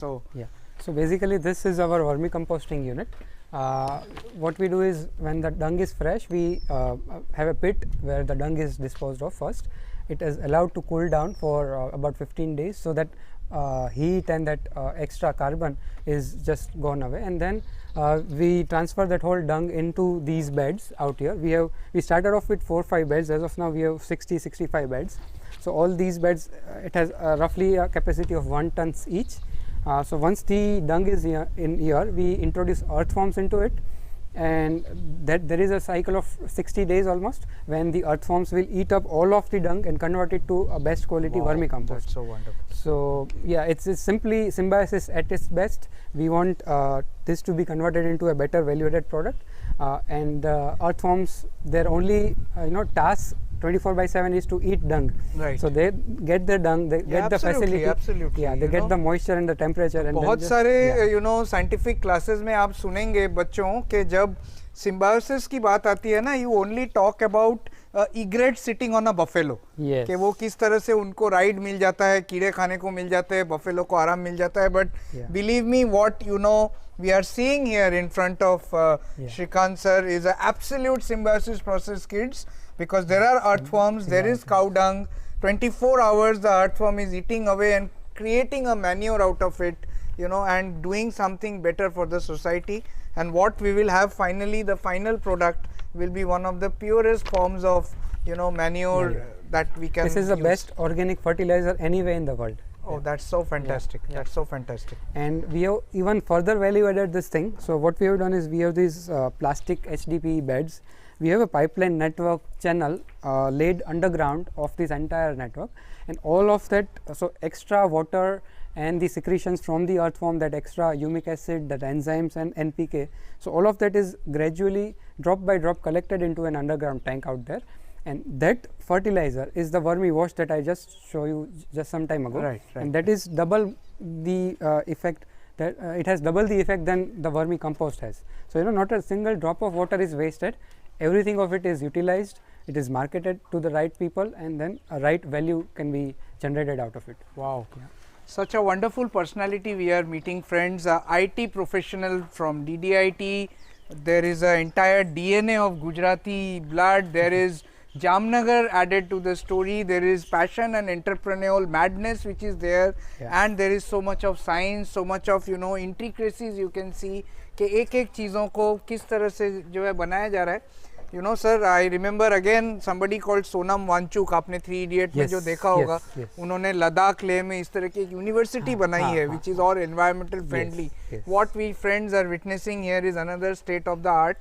So yeah, so basically this is our vermicomposting unit. What we do is when the dung is fresh, we have a pit where the dung is disposed of first. It is allowed to cool down for about 15 days so that heat and that extra carbon is just gone away, and then we transfer that whole dung into these beds out here. We started off with 4-5 beds. As of now we have 60-65 beds. So all these beds, it has roughly a capacity of 1 tons each. So once the dung is in here, we introduce earthworms into it, and that there is a cycle of 60 days almost when the earthworms will eat up all of the dung and convert it to a best quality vermicompost. That's so wonderful. So yeah, it's simply symbiosis at its best. We want this to be converted into a better value-added product, and earthworms, their only task 24/7 is to eat dung. Right. So they get the dung, they get the facility. Absolutely. Yeah, they get the moisture and the temperature. And बहुत सारे scientific classes में आप सुनेंगे बच्चों के जब symbiosis की बात आती है ना, you only talk about egret sitting on a buffalo. Yes. कि वो किस तरह से उनको राइड मिल जाता है, कीड़े खाने को मिल जाते हैं, buffalo को आराम मिल जाता है. But believe me, what we are seeing here in front of Shrikant sir is an absolute symbiosis process, kids. Because there are earthworms, there is cow dung, 24 hours the earthworm is eating away and creating a manure out of it, and doing something better for the society. And what we will have finally, the final product will be one of the purest forms of, manure that we can use. This is the best organic fertilizer anywhere in the world. Oh, that's so fantastic. That's so fantastic. And we have even further value added this thing. So what we have done is we have these plastic HDPE beds. We have a pipeline network channel laid underground of this entire network, and all of that, so extra water and the secretions from the earthworm, that extra humic acid, that enzymes and NPK, so all of that is gradually drop by drop collected into an underground tank out there, and that fertilizer is the vermi wash that I just showed you just some time ago. Right. And that is double the effect. That it has double the effect than the vermi compost has. So not a single drop of water is wasted. Everything of it is utilized, it is marketed to the right people, and then a right value can be generated out of it. Wow. Yeah. Such a wonderful personality we are meeting, friends. IT professional from DDIT. There is an entire DNA of Gujarati blood. There is Jamnagar added to the story. There is passion and entrepreneurial madness which is there, and there is so much of science, so much of intricacies you can see कि एक-एक चीज़ों को किस तरह से जो है बनाया जा रहा है. Sir, I remember again somebody called Sonam Wanchuk. आपने 3 Idiot में जो देखा होगा, उन्होंने लद्दाख लेह में इस तरह की एक यूनिवर्सिटी बनाई है which is all environmental friendly. What we friends are witnessing here is another state of the art.